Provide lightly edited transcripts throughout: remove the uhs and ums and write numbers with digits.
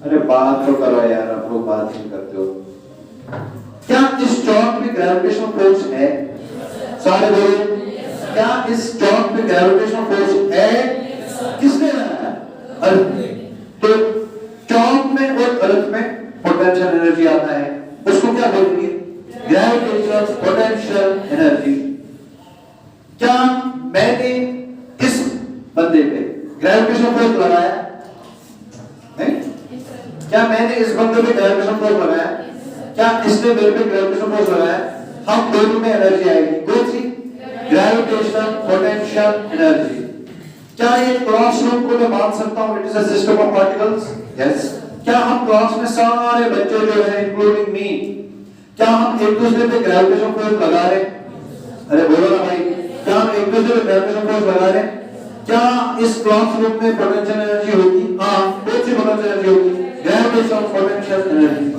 अरे बात तो करो यार, आप लोग बात नहीं करते हो। क्या इस चौक में ग्रेविटेशनल फोर्स है? सारे बोलो, क्या इस चौक में ग्रेविटेशनल फोर्स है? किसने बनाया? अर्थ ने। तो चौक में और अर्थ में पोटेंशियल एनर्जी आता है, उसको क्या बोलेंगे? Gravitational potential energy. क्या मैंने इस बंदे पे ग्रेविटेशनल फोर्स लगाया? नहीं। क्या मैंने इस बंदे पे ग्रेविटेशनल फोर्स लगाया? क्या इसने मेरे पे ग्रेविटेशनल फोर्स लगाया? हम दोनों में एनर्जी आएगी, कौन सी? Gravitational potential energy. क्या ये क्लासरूम को मैं मान सकता हूं it is a system of particles? Yes. क्या हम क्लास में सारे बच्चे जो है इंक्लूडिंग मी, क्या हम एक दूसरे पे ग्रेविटेशनल फोर्स लगा रहे हैं? अरे बोलो ना भाई, क्या हम एक दूसरे पे ग्रेविटेशनल फोर्स लगा रहे हैं? क्या इस क्लासरूम में पोटेंशियल एनर्जी होगी? हाँ, कौन सी पोटेंशियल एनर्जी होगी? Gravitational potential energy.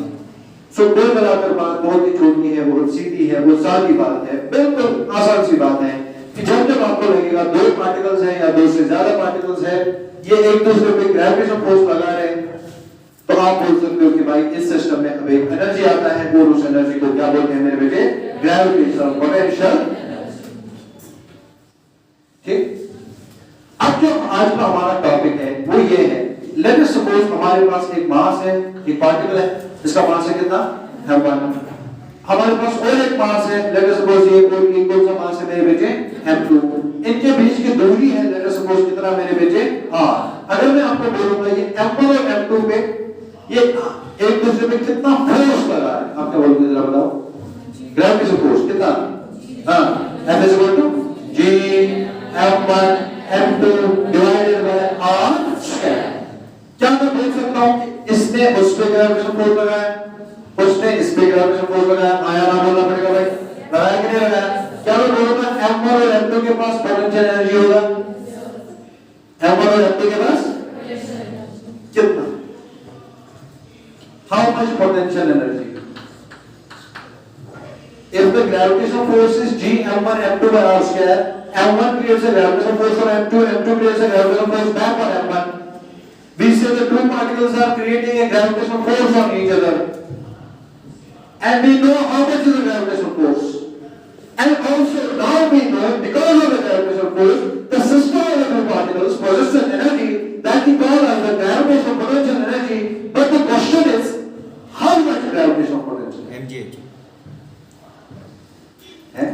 सो कुल मिलाकर बात बहुत ही छोटी है, बहुत सीधी है, बहुत सादी बात है, बिल्कुल आसान सी बात है कि जब जब आपको लगेगा दो पार्टिकल्स हैं या दो से ज्यादा पार्टिकल्स हैं, ये एक दूसरे पे ग्रेविटेशनल फोर्स लगा रहे हैं, तो आप बोल सकते हो कि भाई इस सिस्टम में अब एक एनर्जी आता है और उस एनर्जी को क्या बोलते हैं मेरे बेटे? Gravitational potential. ठीक। अब जो आज का हमारा टॉपिक है वो ये है, लेट अस सपोज हमारे पास एक मास है, एक पार्टिकल है, इसका मास है कितना? m1। हमारे पास और एक मास है, लेट अस सपोज ये कौन सा मास है मेरे बेटे? m2। इनके बीच की दूरी है लेट अस सपोज कितना मेरे बेटे? r। अगर मैं आपको बोलूंगा ये m1 और m2 पे ये एक दूसरे पे कितना फोर्स लगा है, आप क्या बोलोगे जरा बताओ? ग्रेविटेशनल फोर्स कितना? हाँ, F is equal to G m1 m2 divided by r square। क्या मैं बोल सकता हूं कि इसने उस पे ग्रेविटेशनल फोर्स लगाया, उसने इस पे ग्रेविटेशनल फोर्स लगाया? आया ना बोलना पड़ेगा भाई, लगाया कि नहीं लगाया? क्या मैं बोलूंगा m1 और m2 के पास पोटेंशियल एनर्जी होगा? m1 और m2 के पास कितना? How much potential energy? If the gravitational force is G m1 m2 by r square, m1 creates a gravitational force on m2, m2 creates a gravitational force back on m1. We say the two particles are creating a gravitational force on each other, and we know how much is the gravitational force. And also now we know because of the gravitational force, the system of the two particles possesses an energy that we call as the gravitational potential energy. But the question is, how much gravitational potential? mgh है?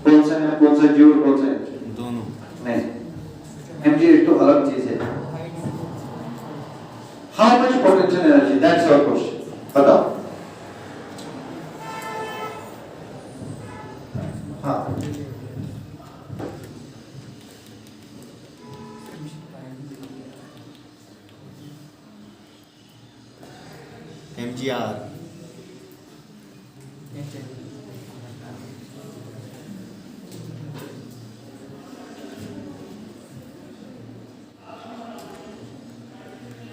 कौन सा है? कौन सा जी और कौन सा है? दोनों नहीं, mgh तो अलग चीज है। How much potential energy? That's our question. बताओ। हाँ, mgr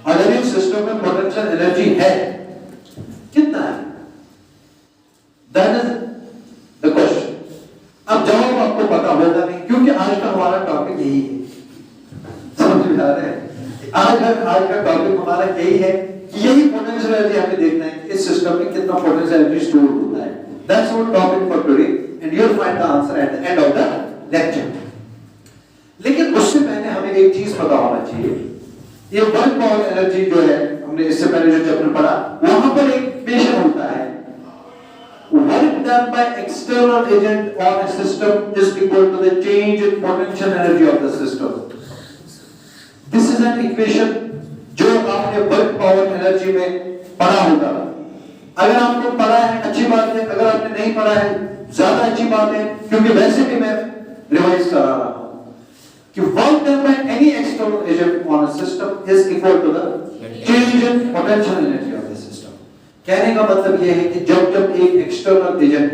अगर इस सिस्टम में पोटेंशियल एनर्जी है कितना है? That is the question. अब जवाब आपको पता होगा नहीं, क्योंकि आज का हमारा टॉपिक यही है। समझ में आ रहा है? आज का टॉपिक हमारा यही है कि यही पोटेंशियल एनर्जी हमें देखना है कि इस सिस्टम में कितना पोटेंशियल एनर्जी स्टोर होता है। That's our topic for today and you will find the answer at the end of the lecture. लेकिन उससे पहले हमें एक चीज पता होना चाहिए, ये वर्क पावर एनर्जी जो है, हमने इससे पहले जो चैप्टर पढ़ा वहां पर एक इक्वेशन होता है, work done by external agent on a system is equal to the change in potential energy of the system. This is an equation जो आपने वर्क पावर एनर्जी में पढ़ा होगा। अगर आपको पढ़ा है अच्छी बात है, अगर आपने नहीं पढ़ा है ज्यादा अच्छी बात है, क्योंकि वैसे भी मैं रिवाइज करा रहा हूं कि work done by any external agent on a system is equal to the change in potential energy of the system। कहने का मतलब यह है कि जब जब एक एक्सटर्नल एजेंट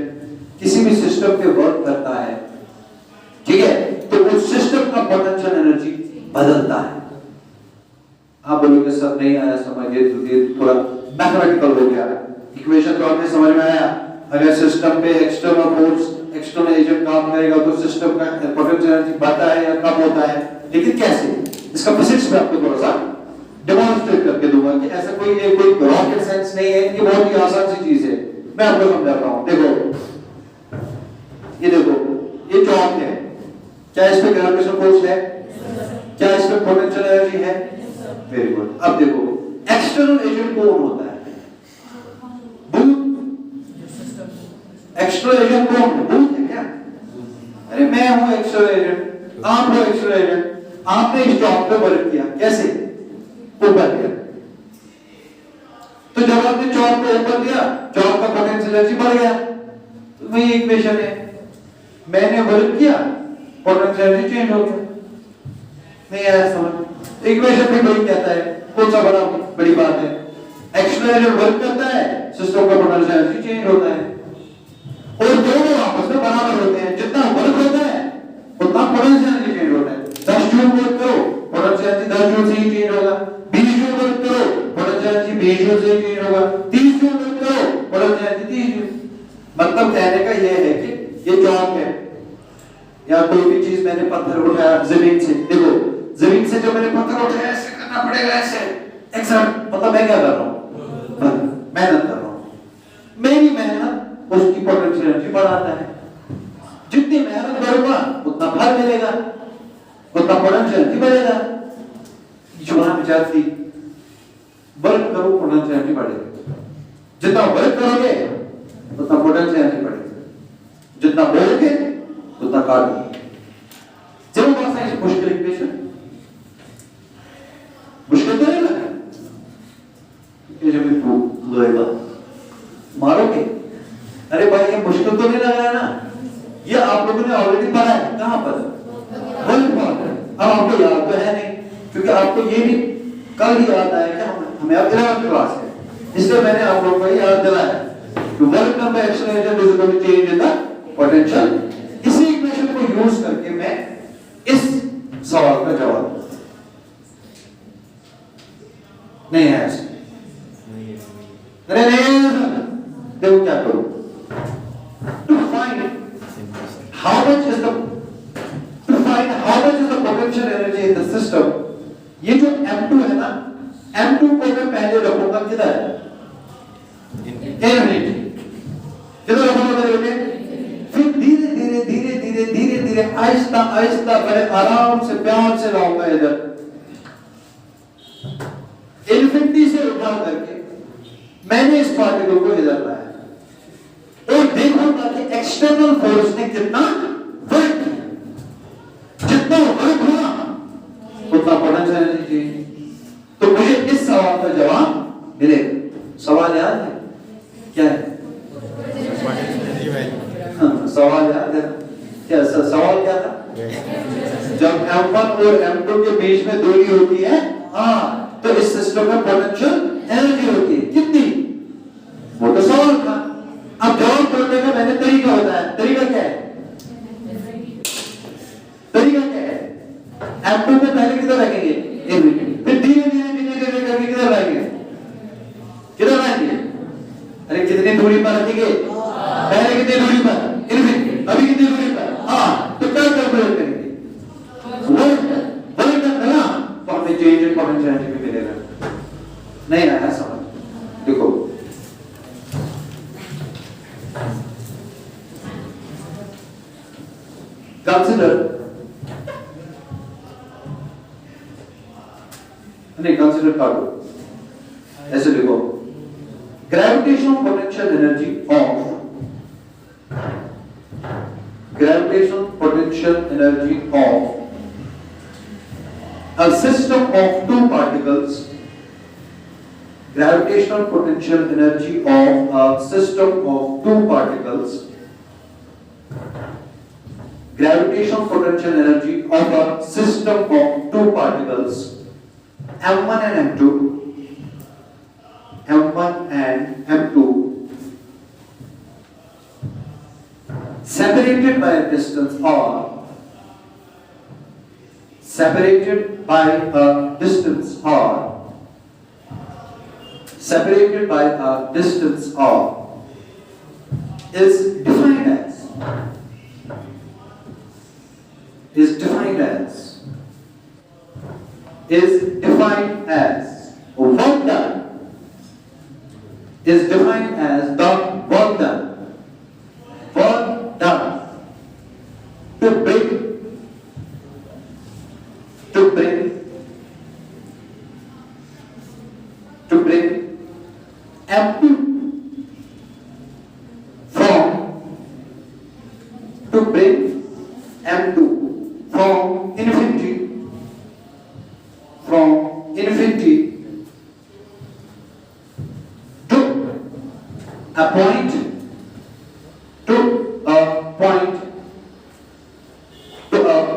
किसी भी सिस्टम पे वर्क करता है, ठीक है, तो उस सिस्टम का पोटेंशियल एनर्जी बदलता है। आप बोलोगे सर नहीं आया समझ, ये थोड़ा मैथमेटिकल हो गया, इक्वेशन तो आपने समझ में आया। अगर सिस्टम पे एक्सटर्नल फोर्स, एक्सटर्नल एजेंट काम करेगा तो सिस्टम का पोटेंशियल एनर्जी बढ़ता है या कम होता है, लेकिन कैसे? इसका फिजिक्स में आपको थोड़ा सा डेमोंस्ट्रेट करके दूंगा कि ये कोई रॉकेट साइंस नहीं है, ये बहुत ही आसान सी चीज है। मैं आपको समझाता हूं। देखो ये देखो, ये चौक है, क्या इस पे ग्रेविटेशनल फोर्स है? क्या इस पे पोटेंशियल एनर्जी है? Very good. अब देखो एक्सटर्नल एजेंट कौन होता है? भूत। एक्सटर्नल एजेंट कौन है? भूत है क्या? अरे मैं हूं एक्सटर्नल एजेंट, आप हो एक्सटर्नल एजेंट। आपने इस जॉब पे वर्क किया, कैसे? ऊपर किया। तो जब आपने जॉब को ऊपर दिया, जॉब का पोटेंशियल एनर्जी बढ़ गया। तो वही इक्वेशन है, मैंने वर्क किया, पोटेंशियल एनर्जी चेंज हो गया। नहीं आया समझ? इक्वेशन भी वही कहता है, कौन सा बड़ी बात है? एक्सटर्नल एजेंट वर्क करता है, सिस्टम का पोटेंशियल एनर्जी चेंज होता है, और दोनों आपस में बराबर होते हैं। जितना वर्क होता है उतना पोटेंशियल एनर्जी चेंज होता है। 10 जूल वर्क करो, पोटेंशियल एनर्जी 10 जूल से ही चेंज होगा। 20 जूल वर्क करो, पोटेंशियल एनर्जी 20 जूल से ही चेंज होगा। 30 जूल वर्क करो, पोटेंशियल एनर्जी 30 जूल। मतलब कहने का यह है कि ये जॉब है, या कोई भी चीज मैंने पत्थर उठाया जमीन से, देखो जमीन से जो मैंने पत्थर उठाया ऐसे करना पड़ेगा, ऐसे एक्सर्ट, मतलब मैं क्या कर रहा हूं? मेहनत कर रहा हूं। मेरी मेहनत उसकी पोटेंशियल एनर्जी बढ़ाता है। जितनी मेहनत करूंगा उतना फल मिलेगा, उतना पोटेंशियल एनर्जी बढ़ेगा। जुबान विचार थी, वर्क करो पोटेंशियल एनर्जी बढ़ेगा। जितना वर्क करोगे उतना पोटेंशियल एनर्जी बढ़ेगा, जितना बोलोगे उतना काटोगे। चलो बहुत सारी मुश्किल इक्वेशन, मुश्किल तो नहीं लगा ये जब लोएगा मारोगे। अरे भाई ये मुश्किल तो नहीं लग रहा है ना? ये आप लोगों ने ऑलरेडी पढ़ा है, कहां पर? Work part. अब आपको याद तो है नहीं, क्योंकि आपको ये भी कल ही याद आया कि हमें अब 11th क्लास है, इसलिए मैंने आप लोगों को याद दिलाया कि work done by external agent is equal to change in the potential. इसी इक्वेशन को यूज करके मैं इस सवाल का जवाब दूंगा। नहीं है ऐसे? अरे नहीं, देखो क्या करो, to find how much is the potential energy in the system. ये जो M2 है ना, M2 को मैं पहले रखूंगा किधर? इनफिनिटी। किधर रखूंगा पहले? फिर धीरे धीरे धीरे धीरे धीरे धीरे आहिस्ता आहिस्ता बड़े आराम से प्यार से लाऊंगा इधर, इनफिनिटी से उठा करके मैंने इस पार्टिकल को इधर लाया, और देखूंगा कि एक्सटर्नल फोर्स ने कितना वर्क किया। जितना वर्क हुआ उतना पोटेंशियल एनर्जी। तो मुझे इस सवाल का जवाब मिलेगा। सवाल याद है क्या है? सवाल याद है क्या? सवाल क्या था? जब M1 और M2 के बीच में दूरी होती है, हाँ, तो इस सिस्टम में पोटेंशियल एनर्जी होती है कितनी? वो तो सवाल था। अब जवाब करने का मैंने तरीका बताया। तरीका क्या है? तरीका क्या है? M2 को पहले किधर रखेंगे? फिर धीरे धीरे धीरे धीरे करके किधर लाएंगे? किधर लाएंगे? अरे कितनी दूरी पर रखेंगे? पहले कितनी दूरी पर? अभी कितनी दूरी पर? हाँ, तो क्या कैलकुलेट करेंगे? वर्क करना, तो हमें चेंज इन पोटेंशियल एनर्जी भी मिलेगा। नहीं आया समझ? देखो कंसिडर काटो, ऐसे लिखो, gravitational potential energy of a system of two particles, gravitational potential energy of a system of two particles, gravitational potential energy of a system of two particles, M1 and M2, separated by a distance r, separated by a distance r, is defined as work done is defined as the work done. Work done to bring M2 from infinity to a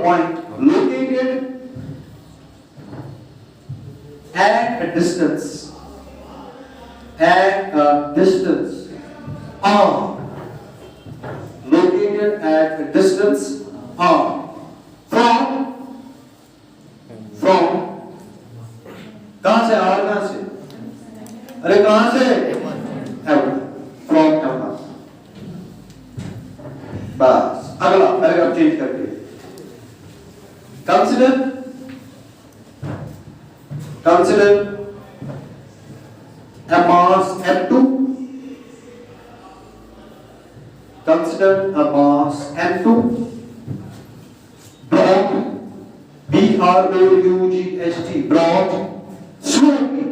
point located at a distance r, located at a distance r from कहां से r, कहां से, अरे कहां से, from m1। बस अगला paragraph change करके consider a mass m2, consider a mass m2 brought B-R-O-U-G-H-T brought slowly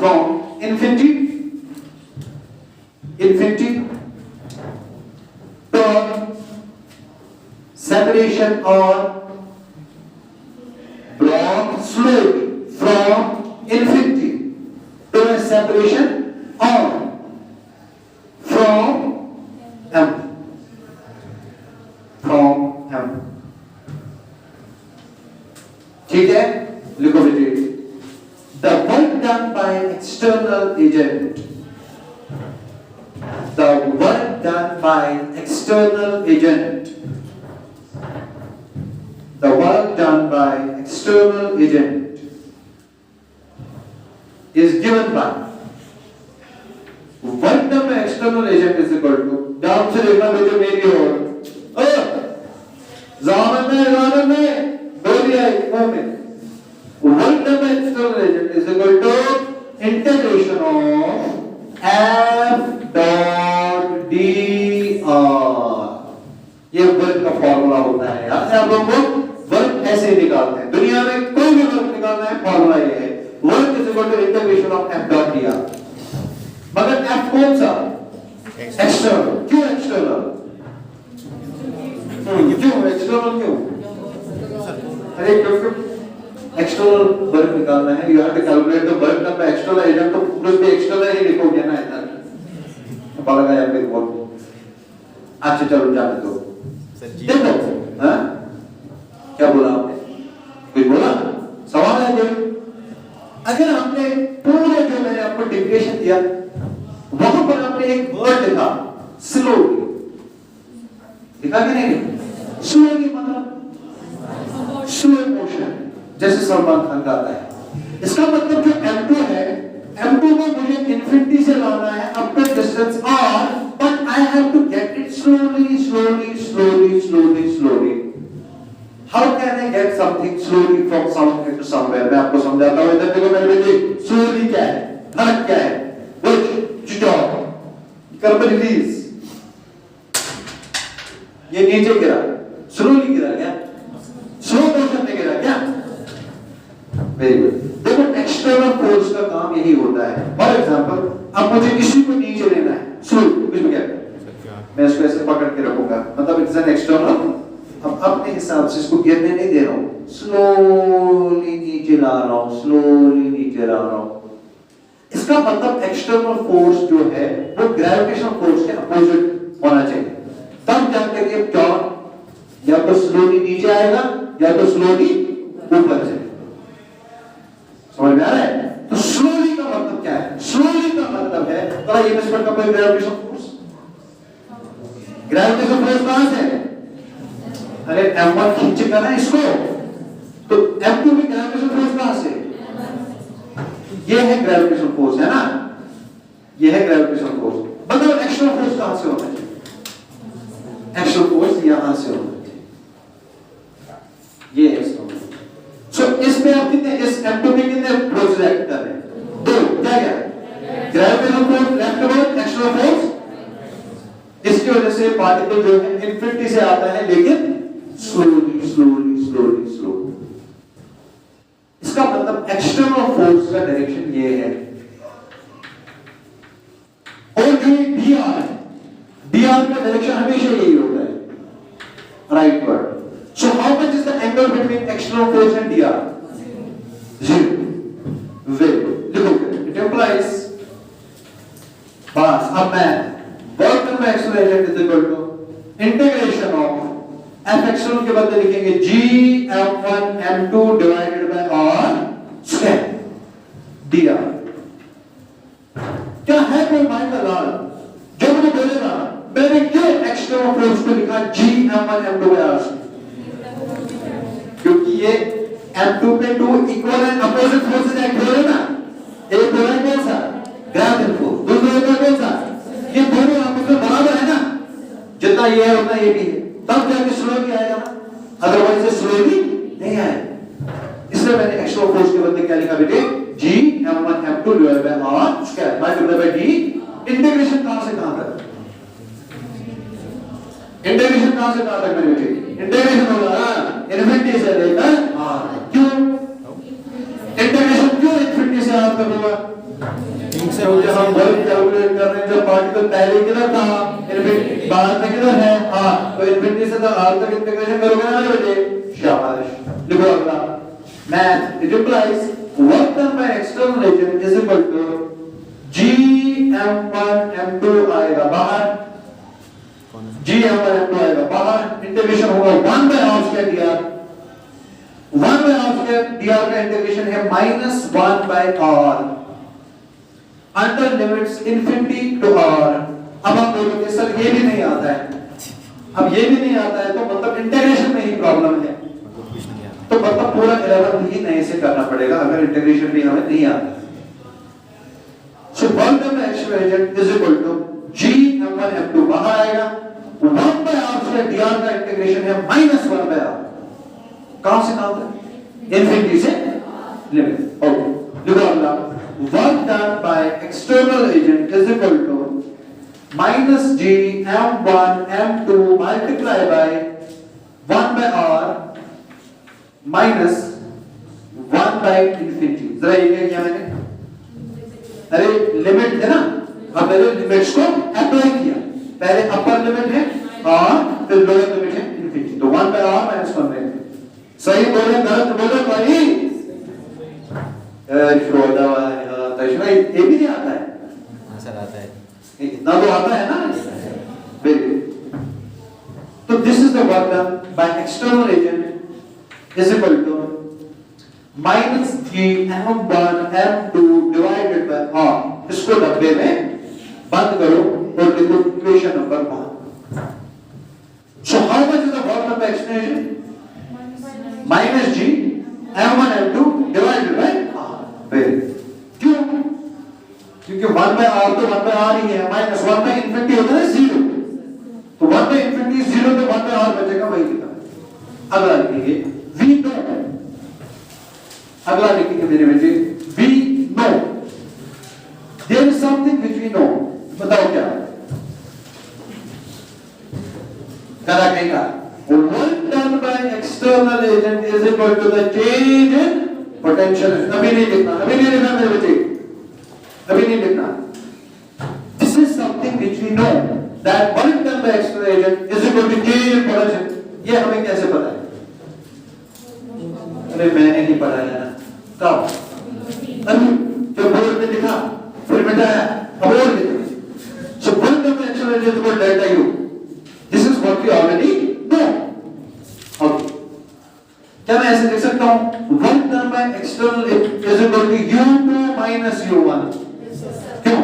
from infinity to separation, or brought slowly from infinity to a separation or from M, ठीक है, लिखो बेटे। The work done by external agent, the work done by external agent, the work done by external agent is given by, work done by external agent is equal to, ध्यान से देखना बेटे मेरी ओर, ज़ामन में दो दिया है मुंह में, work done by external agent is equal to integration of F dot dr, ये वर्क का फॉर्मूला होता है। यहाँ से आप लोगों को वर्क ऐसे निकालते हैं, दुनिया में कोई भी वर्क निकालना है फॉर्मूला ये है, work is equal to integration of F dot dr। मगर F कौन सा, एक्सटर्नल, क्यों एक्सटर्नल, क्यों एक्सटर्नल, क्यों, अरे क्योंकि एक्सटर्नल वर्क निकालना है, you have to calculate the work done by external agent, तो प्लस भी एक्सटर्नल ही लिखोगे ना इधर, पता लगा या फिर बोल, अच्छा चलो जाने दो, देखो, हाँ, क्या बोला आपने, कुछ बोला, सवाल है कोई, अगर आपने पूरे जो मैंने आपको डेफिनेशन दिया, वहां पर आपने एक वर्ड लिखा, स्लोली, लिखा कि नहीं, स्लोली मतलब स्लो मोशन, जैसे सलमान खान गाता है, इसका मतलब जो M2 है, M2 को मुझे इन्फिनिटी से लाना है up to distance r, but I have to get it slowly. How can I get something slowly from somewhere to somewhere? मैं आपको समझाता हूँ, इधर देखो मेरे बेटे, slowly क्या है, फर्क क्या है, which stop, कर रिलीज, ये नीचे गिरा, slowly गिरा क्या, स्लो मोशन में गिरा क्या, वेरी गुड। देखो एक्सटर्नल फोर्स का काम यही होता है, फॉर एग्जांपल अब मुझे किसी को नीचे लेना है, स्लो, कुछ भी क्या, मैं इसको ऐसे पकड़ के रखूंगा, मतलब इट्स एन एक्सटर्नल, अब अपने हिसाब से इसको गिरने नहीं दे रहा हूँ, स्लोली नीचे ला रहा हूँ, इसका मतलब एक्सटर्नल फोर्स जो है वो ग्रेविटेशनल फोर्स के अपोजिट होना चाहिए, तब जाकर ये क्या, या तो स्लोली नीचे आएगा या तो स्लोली ऊपर जाएगा, समझ में आ रहा है? तो स्लोली का मतलब क्या है, स्लोली का मतलब है, तो ये मिसपर का कोई ग्रेविटेशनल फोर्स, ग्रेविटेशनल फोर्स कहां से है, अरे M1 खींचेगा ना इसको, तो M2 में ग्रेविटेशनल फोर्स कहां से, ये है ग्रेविटेशनल फोर्स, है ना, ये है ग्रेविटेशनल फोर्स, मतलब एक्सटर्नल फोर्स कहां से होना चाहिए, एक्सटर्नल फोर्स यहां से होना चाहिए, M2 में कितने फोर्सेस एक्ट कर रहे हैं? दो। क्या क्या? Gravitational force left word, external force. इसकी वजह से पार्टिकल जो है इन्फिनिटी से आता है, लेकिन स्लोली स्लोली स्लोली स्लो। इसका मतलब एक्सटर्नल फोर्स का डायरेक्शन ये है। और जो ये dr है, dr का डायरेक्शन हमेशा यही होता है, right word. So how much is the angle between external force and dr? Zero. Very good. Look at it. It implies, बस अब मैं work done by external agent is equal to integration of F external के बदले लिखेंगे g m1 m2 divided by r square dr। क्या है कोई mind का लाल जो मुझे बोलेगा मैंने क्यों एक्सटर्नल फोर्स को लिखा g m1 m2 bye r square? क्योंकि ये M2 पे 2 equal and opposite forces act हो रहे हैं ना। एक हो रहा है कौन सा? Gravitational force. दूसरा होता है कौन सा? ये दोनों आपस में बराबर है ना, जितना ये है उतना ये भी है, तब जाके स्लोली आएगा ना, अदरवाइज ये स्लोली नहीं आएगा। इसलिए मैंने एक्सटर्नल फोर्स के बदले क्या लिखा बेटे? G M1 M2 divided by R square multiply by D। Integration कहां से कहां तक? इंटीग्रेशन कहां से कहां तक मेरे बेटे? इंटीग्रेशन होगा इन्फिनिटी से लेकर r। क्यों इंटीग्रेशन क्यों इन्फिनिटी से r तक होगा? इनसे हो जब हम वर्क कैलकुलेट कर रहे हैं, जब पार्टिकल पहले किधर था इन्फिनिटी, बाद में किधर है r, तो इन्फिनिटी से तो r तक इंटीग्रेशन करोगे ना बेटे? शाबाश। लिखो अगला math. It implies work done by external agent is equal to g m1 m2 आएगा बाहर, g m1 m2 आएगा बाहर, इंटीग्रेशन होगा 1 by r square dr। 1 by r square dr का इंटीग्रेशन है -1 by r under limits infinity to r। अब आप बोलोगे सर ये भी नहीं आता है, अब ये भी नहीं आता है तो मतलब इंटीग्रेशन में ही प्रॉब्लम है, तो मतलब पूरा 11 ही नए से करना पड़ेगा अगर इंटीग्रेशन भी हमें नहीं आता। So work done by external agent is equal to g m1 m2 बाहर आएगा, 1 by r स्क्वायर dr का इंटीग्रेशन है -1 by r। कहां से कहां तक? इन्फिनिटी से लिमिट। ओके लिखो अगला। Work done by external agent is equal to -g m1 m2 multiply by 1 by r minus 1 by infinity. जरा ये क्या मैंने, अरे लिमिट है ना, अब मैंने लिमिट्स को अप्लाई किया, पहले अपर लिमिट है r फिर लोअर लिमिट है इंफिनिटी, तो 1 by r माइनस 1 by। सही बोले गलत बोले भाई? शोधा तशरा ये भी नहीं आता है? हाँ सर आता है, इतना तो आता है ना। Very good. तो this is the work done by external agent is equal to -g m1 m2 divided by r। इसको डब्बे में बंद करो और लिखो equation number 1। So how much is the work done by external? -g m1 m2 divided by r। Very क्यों? क्योंकि 1 by r तो 1 by r ही है, माइनस 1 by इंफिनिटी होता है 0, तो 1 by इंफिनिटी 0 तो 1 by r बचेगा, वही लिखा। अगला लिखेंगे वी नो, अगला लिखेंगे मेरे बेटे we know there is something which we know. बताओ क्या? करा कहेगा work done by external agent is equal to the change in potential. अभी नहीं लिखना, अभी नहीं लिखना मेरे बेटे, अभी नहीं लिखना। This is something which we know that work done by external agent is equal to change in potential. ये हमें कैसे पता है? अरे मैंने नहीं पढ़ाया ना। कब? अभी जो बोर्ड पे लिखा फिर मिटाया, अब और लिखा। So work done by external agent is equal to delta U. This is what we already know. Okay, क्या मैं ऐसे लिख सकता हूं? Work done by external is equal to u2 minus u1। क्यों?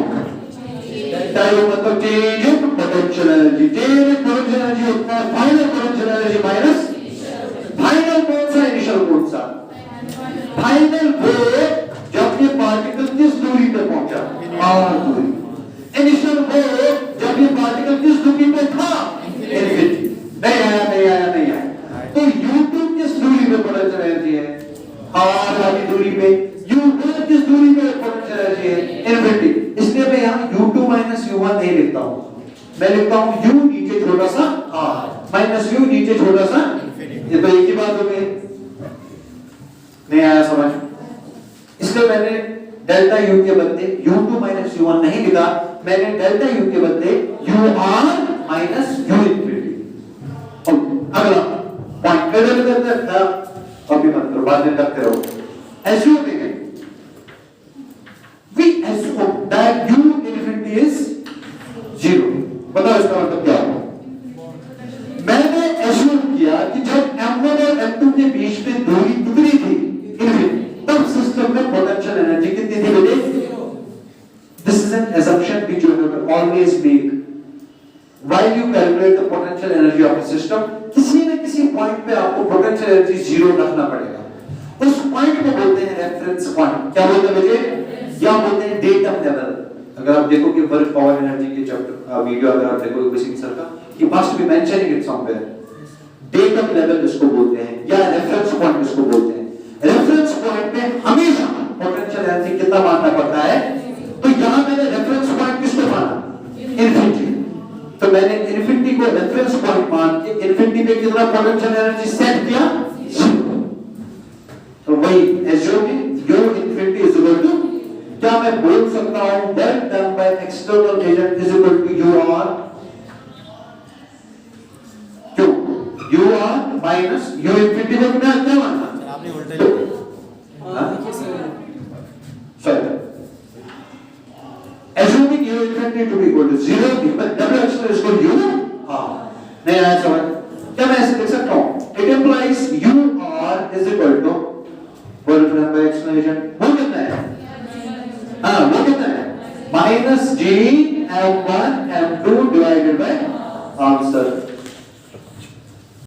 डेल्टा यू मतलब change in potential energy. Change in potential energy होता है final potential energy minus final कौन सा, इनिशियल कौन सा? फाइनल वो जब ये पार्टिकल किस दूरी पे पहुंचा, r दूरी। इनिशियल वो जब ये पार्टिकल किस दूरी पे था, इन्फिनिटी। नहीं आया नहीं आया नहीं आया। तो u2 किस दूरी पे पोटेंशियल एनर्जी है? r वाली दूरी पे। मैं लिखता हूं u नीचे छोटा सा r माइनस u नीचे छोटा सा, ये तो एक ही बात हो गई। नहीं आया समझ? इसलिए मैंने डेल्टा u के बदले u2 माइनस u1 नहीं लिखा, मैंने डेल्टा u के बदले ur माइनस u इंफिनिटी। अगला पॉइंट इधर था, अभी मत करो, बाद में करते रहो। assuming we assume that u infinity is 0, बताओ इसका मतलब क्या है? मैंने assume किया कि जब m1 और m2 के बीच में दूरी कितनी थी, इनफिनिटी, तब सिस्टम में पोटेंशियल एनर्जी कितनी थी बेटे? This is an assumption which you have to always make while you calculate the potential energy of a system. किसी न किसी पॉइंट पे आपको पोटेंशियल एनर्जी 0 रखना पड़ेगा। उस पॉइंट को बोलते हैं रेफरेंस पॉइंट। क्या बोलते हैं बेटे? या बोलते हैं डेटम लेवल। अगर आप देखो कि वर्क पावर एनर्जी के चैप्टर वीडियो अगर आप देखो किसी सर का, he must be mentioning it somewhere. Datum level इसको बोलते हैं या रेफरेंस पॉइंट इसको बोलते हैं। रेफरेंस पॉइंट पे हमेशा पोटेंशियल एनर्जी कितना मानना पड़ता है? तो यहां मैंने रेफरेंस पॉइंट किसको माना? इनफिनिटी। तो मैंने इनफिनिटी को रेफरेंस पॉइंट मान के इनफिनिटी पे कितना पोटेंशियल एनर्जी सेट किया? 0। तो वही assuming u infinity is equal to, क्या मैं बोल सकता हूं work done by external agent is equal to ur? क्यों? ur माइनस u इंफिनिटी को क्या मानना? आपने उल्टा लिखा। Sorry, assuming u infinity to be equal to 0, given w external is equal to u, नहीं आया समझ? क्या मैं ऐसे लिख सकता हूं? It implies ur is equal to work done by external agent, वो कितना है? वो कितना है? Minus g m1 m2 divided bye answer.